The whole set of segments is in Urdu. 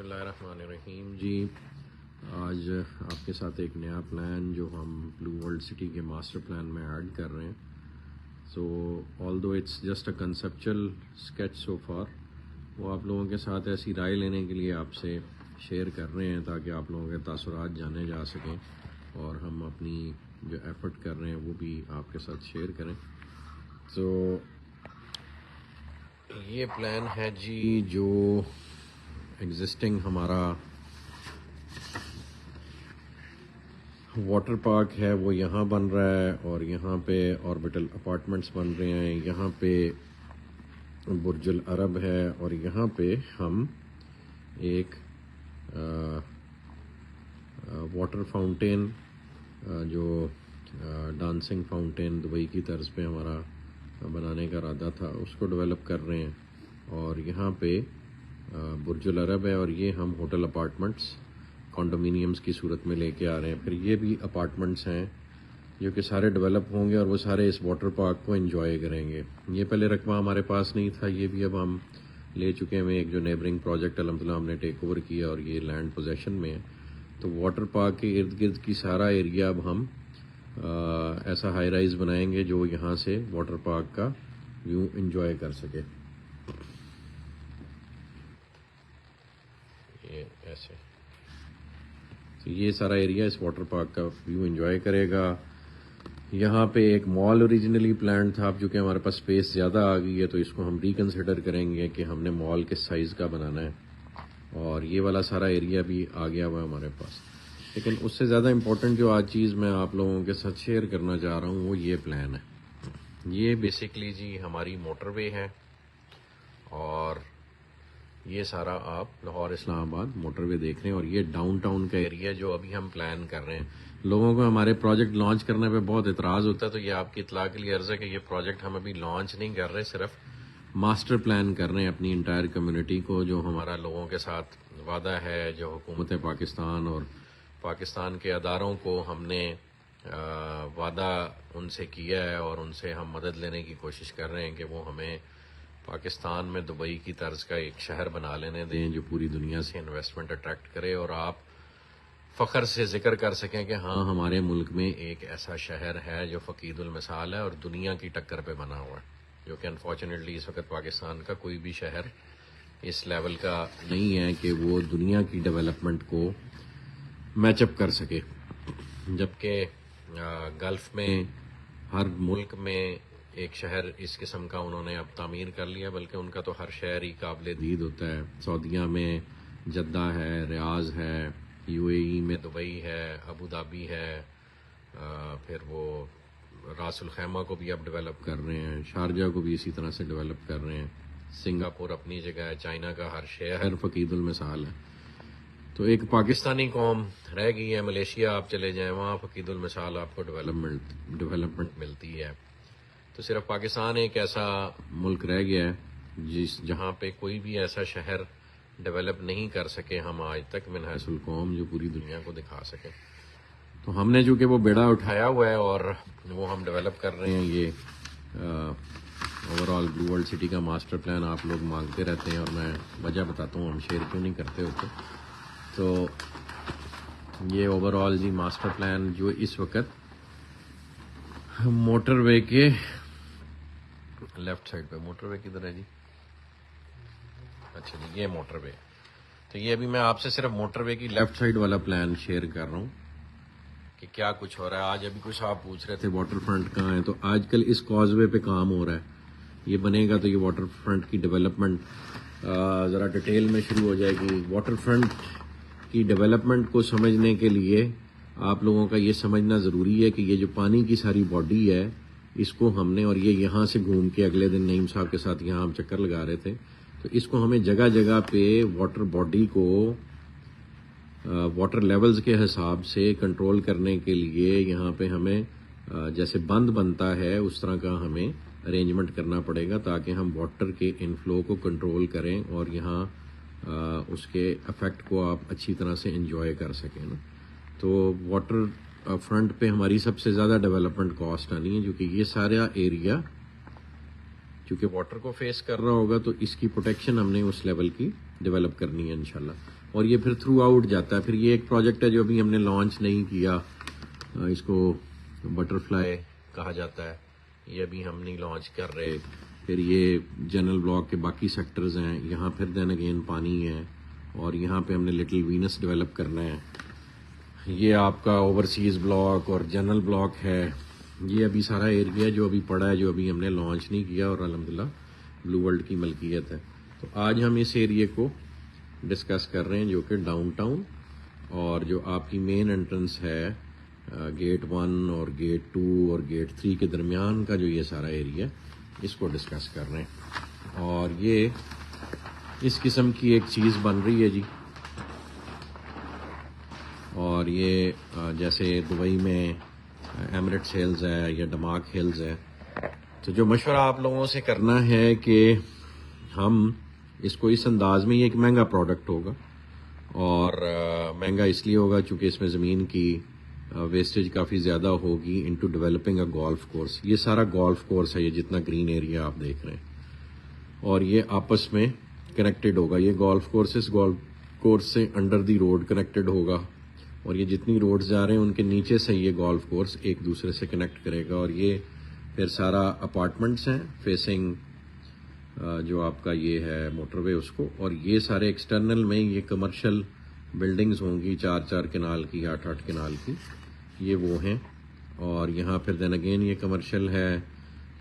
اللہ الرحمن الرحیم جی، آج آپ کے ساتھ ایک نیا پلان جو ہم بلو ورلڈ سٹی کے ماسٹر پلان میں ایڈ کر رہے ہیں. So although it's just a conceptual sketch so far, وہ آپ لوگوں کے ساتھ ایسی رائے لینے کے لیے آپ سے شیئر کر رہے ہیں تاکہ آپ لوگوں کے تاثرات جانے جا سکیں اور ہم اپنی جو ایفرٹ کر رہے ہیں وہ بھی آپ کے ساتھ شیئر کریں. تو یہ پلان ہے جی، جو ایگزسٹنگ ہمارا واٹر پارک ہے وہ یہاں بن رہا ہے، اور یہاں پہ آربٹل اپارٹمنٹس بن رہے ہیں، یہاں پہ برج العرب ہے، اور یہاں پہ ہم ایک واٹر فاؤنٹین جو ڈانسنگ فاؤنٹین دبئی کی طرز پہ ہمارا بنانے کا ارادہ تھا اس کو ڈیولپ کر رہے ہیں. اور یہاں پہ برج العرب ہے، اور یہ ہم ہوٹل اپارٹمنٹس کانڈومینیمز کی صورت میں لے کے آ رہے ہیں. پھر یہ بھی اپارٹمنٹس ہیں جو کہ سارے ڈیولپ ہوں گے اور وہ سارے اس واٹر پارک کو انجوائے کریں گے. یہ پہلے رقبہ ہمارے پاس نہیں تھا، یہ بھی اب ہم لے چکے ہیں. ایک جو نیبرنگ پروجیکٹ الحمدللہ ہم نے ٹیک اوور کیا اور یہ لینڈ پوزیشن میں ہے. تو واٹر پارک کے ارد گرد کی سارا ایریا اب ہم ایسا ہائی رائز بنائیں گے جو یہاں سے واٹر پارک کا ویو انجوائے کر سکے. یہ ایسے تو یہ سارا ایریا اس واٹر پارک کا ویو انجوائے کرے گا. یہاں پہ ایک مال اوریجنلی پلان تھا، اب جو کہ ہمارے پاس اسپیس زیادہ آ گئی ہے تو اس کو ہم ریکنسیڈر کریں گے کہ ہم نے مال کس سائز کا بنانا ہے. اور یہ والا سارا ایریا بھی آ گیا ہوا ہے ہمارے پاس. لیکن اس سے زیادہ امپورٹنٹ جو آج چیز میں آپ لوگوں کے ساتھ شیئر کرنا چاہ رہا ہوں وہ یہ پلان ہے. یہ بیسکلی جی ہماری موٹر وے ہے، اور یہ سارا آپ لاہور اسلام آباد موٹر وے دیکھ رہے ہیں. اور یہ ڈاؤن ٹاؤن کا ایریا جو ابھی ہم پلان کر رہے ہیں. لوگوں کو ہمارے پروجیکٹ لانچ کرنے پہ بہت اعتراض ہوتا ہے، تو یہ آپ کی اطلاع کے لیے عرض ہے کہ یہ پروجیکٹ ہم ابھی لانچ نہیں کر رہے، صرف ماسٹر پلان کر رہے ہیں اپنی انٹائر کمیونٹی کو. جو ہمارا لوگوں کے ساتھ وعدہ ہے، جو حکومت پاکستان اور پاکستان کے اداروں کو ہم نے وعدہ ان سے کیا ہے، اور ان سے ہم مدد لینے کی کوشش کر رہے ہیں کہ وہ ہمیں پاکستان میں دبئی کی طرز کا ایک شہر بنا لینے دیں جو پوری دنیا سے انویسٹمنٹ اٹریکٹ کرے، اور آپ فخر سے ذکر کر سکیں کہ ہاں ہمارے ملک میں ایک ایسا شہر ہے جو فقید المثال ہے اور دنیا کی ٹکر پہ بنا ہوا ہے. جو کہ انفارچونیٹلی اس وقت پاکستان کا کوئی بھی شہر اس لیول کا نہیں ہے کہ وہ دنیا کی ڈیولپمنٹ کو میچ اپ کر سکے. جبکہ گلف میں ہر ملک میں ایک شہر اس قسم کا انہوں نے اب تعمیر کر لیا، بلکہ ان کا تو ہر شہر ہی قابل دید ہوتا ہے. سعودیہ میں جدہ ہے، ریاض ہے، یو اے ای میں دبئی ہے، ابو دھابی ہے، پھر وہ راس الخیمہ کو بھی اب ڈیولپ کر رہے ہیں، شارجہ کو بھی اسی طرح سے ڈیولپ کر رہے ہیں، سنگاپور اپنی جگہ ہے، چائنا کا ہر شہر فقید المثال ہے. تو ایک پاکستانی قوم رہ گئی ہے، ملیشیا آپ چلے جائیں وہاں فقید المثال آپ کو ڈیولپمنٹ ملتی ہے. تو صرف پاکستان ایک ایسا ملک رہ گیا ہے جہاں پہ کوئی بھی ایسا شہر ڈیولپ نہیں کر سکے ہم آج تک من حیث القوم، جو پوری دنیا کو دکھا سکے. تو ہم نے چونکہ وہ بیڑا اٹھایا ہوا ہے اور وہ ہم ڈیولپ کر رہے ہیں. یہ overall Blue world City کا ماسٹر پلان آپ لوگ مانگتے رہتے ہیں اور میں وجہ بتاتا ہوں ہم شیئر کیوں نہیں کرتے ہوتے. تو یہ اوور آل جی ماسٹر پلان جو اس وقت موٹر وے کے لیفٹ سائڈ پہ، موٹر وے کدھر ہے جی؟ اچھا جی، یہ موٹر وے. تو یہ ابھی میں آپ سے صرف موٹر وے کی لیفٹ سائڈ والا پلان شیئر کر رہا ہوں کہ کیا کچھ ہو رہا ہے. آج ابھی کچھ آپ پوچھ رہے تھے واٹر فرنٹ کہاں ہے، تو آج کل اس کاز وے پہ کام ہو رہا ہے. یہ بنے گا تو یہ واٹر فرنٹ کی ڈیولپمنٹ ذرا ڈیٹیل میں شروع ہو جائے گی. واٹر فرنٹ کی ڈیولپمنٹ کو سمجھنے کے لیے آپ لوگوں کا یہ سمجھنا ضروری ہے کہ یہ جو پانی کی ساری باڈی ہے اس کو ہم نے، اور یہ یہاں سے گھوم کے اگلے دن نعیم صاحب کے ساتھ یہاں ہم چکر لگا رہے تھے، تو اس کو ہمیں جگہ جگہ پہ واٹر باڈی کو واٹر لیولز کے حساب سے کنٹرول کرنے کے لیے یہاں پہ ہمیں جیسے بند بنتا ہے اس طرح کا ہمیں ارینجمنٹ کرنا پڑے گا تاکہ ہم واٹر کے انفلو کو کنٹرول کریں اور یہاں اس کے افیکٹ کو آپ اچھی طرح سے انجوائے کر سکیں نا. تو واٹر فرنٹ پہ ہماری سب سے زیادہ ڈیولپمنٹ کاسٹ آنی ہے، جو کہ یہ سارا ایریا چونکہ واٹر کو فیس کر رہا ہوگا تو اس کی پروٹیکشن ہم نے اس لیول کی ڈیولپ کرنی ہے انشاءاللہ. اور یہ پھر تھرو آؤٹ جاتا ہے. پھر یہ ایک پروجیکٹ ہے جو ابھی ہم نے لانچ نہیں کیا, اس کو بٹر فلائی کہا جاتا ہے, یہ ابھی ہم نہیں لانچ کر رہے. پھر یہ جنرل بلاک کے باقی سیکٹرز ہیں, یہاں پھر دین اگین پانی ہے, اور یہاں پہ ہم نے لٹل وینس ڈیولپ کرنا ہے. یہ آپ کا اوورسیز بلاک اور جنرل بلاک ہے. یہ ابھی سارا ایریا جو ابھی پڑا ہے, جو ابھی ہم نے لانچ نہیں کیا, اور الحمدللہ بلو ورلڈ کی ملکیت ہے. تو آج ہم اس ایریے کو ڈسکس کر رہے ہیں, جو کہ ڈاؤن ٹاؤن اور جو آپ کی مین انٹرنس ہے گیٹ 1 اور گیٹ 2 اور گیٹ 3 کے درمیان کا جو یہ سارا ایریا, اس کو ڈسکس کر رہے ہیں. اور یہ اس قسم کی ایک چیز بن رہی ہے جی. اور یہ جیسے دبئی میں ایمریٹس ہلز ہے یا ڈماک ہلز ہے, تو جو مشورہ آپ لوگوں سے کرنا ہے کہ ہم اس کو اس انداز میں, یہ ایک مہنگا پروڈکٹ ہوگا, اور مہنگا اس لیے ہوگا چونکہ اس میں زمین کی ویسٹیج کافی زیادہ ہوگی into developing a golf course. یہ سارا گولف کورس ہے, یہ جتنا گرین ایریا آپ دیکھ رہے ہیں, اور یہ آپس میں کنیکٹڈ ہوگا. یہ گولف کورس اس گولف کورس سے انڈر دی روڈ کنیکٹڈ ہوگا, اور یہ جتنی روڈز جا رہے ہیں ان کے نیچے سے یہ گولف کورس ایک دوسرے سے کنیکٹ کرے گا. اور یہ پھر سارا اپارٹمنٹس ہیں فیسنگ جو آپ کا یہ ہے موٹر وے اس کو, اور یہ سارے ایکسٹرنل میں یہ کمرشل بلڈنگز ہوں گی 4-4 کنال کی 8-8 کنال کی, یہ وہ ہیں. اور یہاں پھر دین اگین یہ کمرشل ہے,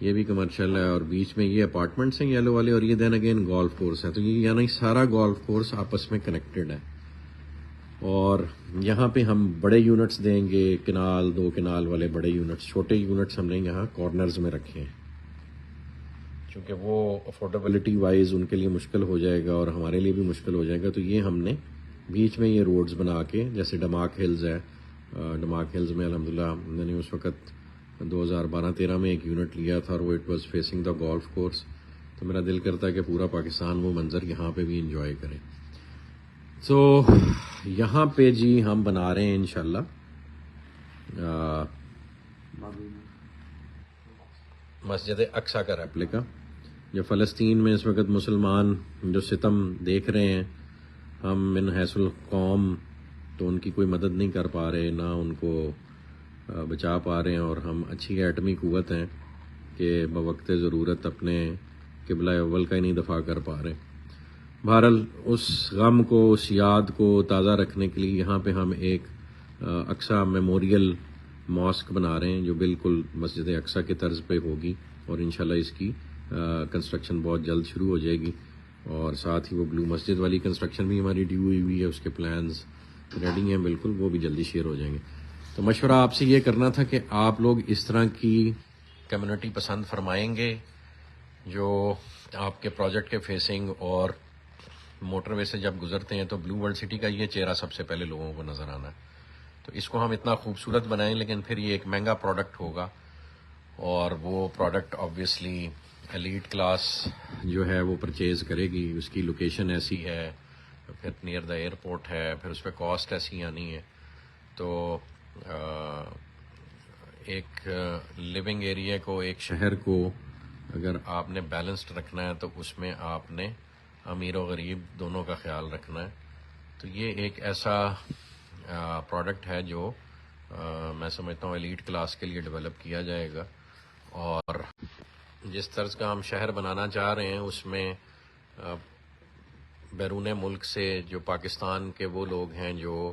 یہ بھی کمرشل ہے, اور بیچ میں یہ اپارٹمنٹس ہیں یلو والے, اور یہ دین اگین گولف کورس ہے. تو یہ یعنی سارا گولف کورس آپس میں کنیکٹڈ ہے. اور یہاں پہ ہم بڑے یونٹس دیں گے, کنال 2 کنال والے بڑے یونٹس. چھوٹے یونٹس ہم نے یہاں کارنرز میں رکھے ہیں کیونکہ وہ افورڈیبلٹی وائز ان کے لیے مشکل ہو جائے گا اور ہمارے لیے بھی مشکل ہو جائے گا. تو یہ ہم نے بیچ میں یہ روڈز بنا کے, جیسے ڈماک ہلز ہے, ڈماک ہلز میں الحمدللہ میں نے اس وقت 2012-13 میں ایک یونٹ لیا تھا, اور وہ it was facing the golf course. تو میرا دل کرتا ہے کہ پورا پاکستان وہ منظر یہاں پہ بھی انجوائے کرے. تو یہاں پہ جی ہم بنا رہے ہیں انشاءاللہ مسجد اقصیٰ کا ریپلیکا. جو فلسطین میں اس وقت مسلمان جو ستم دیکھ رہے ہیں, ہم من حیث القوم تو ان کی کوئی مدد نہیں کر پا رہے, نہ ان کو بچا پا رہے ہیں, اور ہم اچھی ایٹمی قوت ہیں کہ بوقت ضرورت اپنے قبلہ اول کا ہی نہیں دفاع کر پا رہے. بہرحال اس غم کو, اس یاد کو تازہ رکھنے کے لیے یہاں پہ ہم ایک اقصیٰ میموریل ماسک بنا رہے ہیں, جو بالکل مسجد اقصیٰ کے طرز پہ ہوگی, اور انشاءاللہ اس کی کنسٹرکشن بہت جلد شروع ہو جائے گی. اور ساتھ ہی وہ بلو مسجد والی کنسٹرکشن بھی ہماری ڈیو ہوئی ہے, اس کے پلانز ریڈی ہیں بالکل, وہ بھی جلدی شیئر ہو جائیں گے. تو مشورہ آپ سے یہ کرنا تھا کہ آپ لوگ اس طرح کی کمیونٹی پسند فرمائیں گے جو آپ کے پروجیکٹ کے فیسنگ اور موٹر وے سے جب گزرتے ہیں تو بلو ورلڈ سٹی کا یہ چہرہ سب سے پہلے لوگوں کو نظر آنا ہے. تو اس کو ہم اتنا خوبصورت بنائیں, لیکن پھر یہ ایک مہنگا پروڈکٹ ہوگا, اور وہ پروڈکٹ آبویسلی ایلیٹ کلاس جو ہے وہ پرچیز کرے گی. اس کی لوکیشن ایسی ہے, پھر نیئر دا ایئرپورٹ ہے, پھر اس پہ کاسٹ ایسی آنی ہے. تو ایک لیونگ ایریا کو, ایک شہر کو اگر آپ نے بیلنسڈ رکھنا ہے تو اس میں آپ نے امیر و غریب دونوں کا خیال رکھنا ہے. تو یہ ایک ایسا پروڈکٹ ہے جو میں سمجھتا ہوں ایلیٹ کلاس کے لیے ڈیولپ کیا جائے گا. اور جس طرز کا ہم شہر بنانا چاہ رہے ہیں اس میں بیرون ملک سے جو پاکستان کے وہ لوگ ہیں جو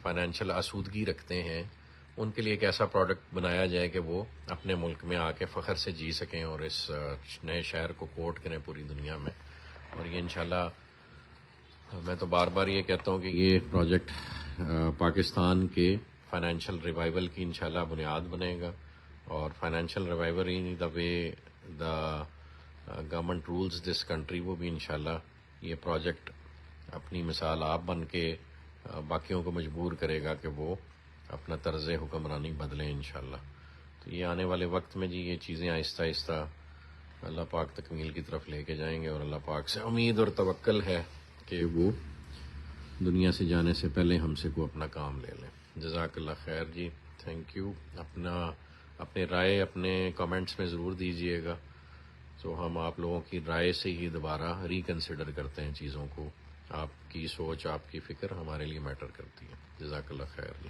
فائنینشیل آسودگی رکھتے ہیں, ان کے لیے ایک ایسا پروڈکٹ بنایا جائے کہ وہ اپنے ملک میں آ کے فخر سے جی سکیں اور اس نئے شہر کو کوٹ کریں پوری دنیا میں. اور یہ انشاءاللہ میں تو بار بار یہ کہتا ہوں کہ یہ پروجیکٹ پاکستان کے فائنینشیل ریوائول کی انشاءاللہ بنیاد بنے گا. اور financial revival in the way the government rules this country, وہ بھی انشاءاللہ یہ پروجیکٹ اپنی مثال آپ بن کے باقیوں کو مجبور کرے گا کہ وہ اپنا طرز حکمرانی بدلیں انشاءاللہ. تو یہ آنے والے وقت میں جی یہ چیزیں آہستہ آہستہ اللہ پاک تکمیل کی طرف لے کے جائیں گے, اور اللہ پاک سے امید اور توکل ہے کہ وہ دنیا سے جانے سے پہلے ہم سے کو اپنا کام لے لیں. جزاک اللہ خیر جی, تھینک یو. اپنے رائے اپنے کامنٹس میں ضرور دیجیے گا, تو ہم آپ لوگوں کی رائے سے ہی دوبارہ ریکنسیڈر کرتے ہیں چیزوں کو, آپ کی سوچ، آپ کی فکر ہمارے لیے میٹر کرتی ہے. جزاک اللہ خیر.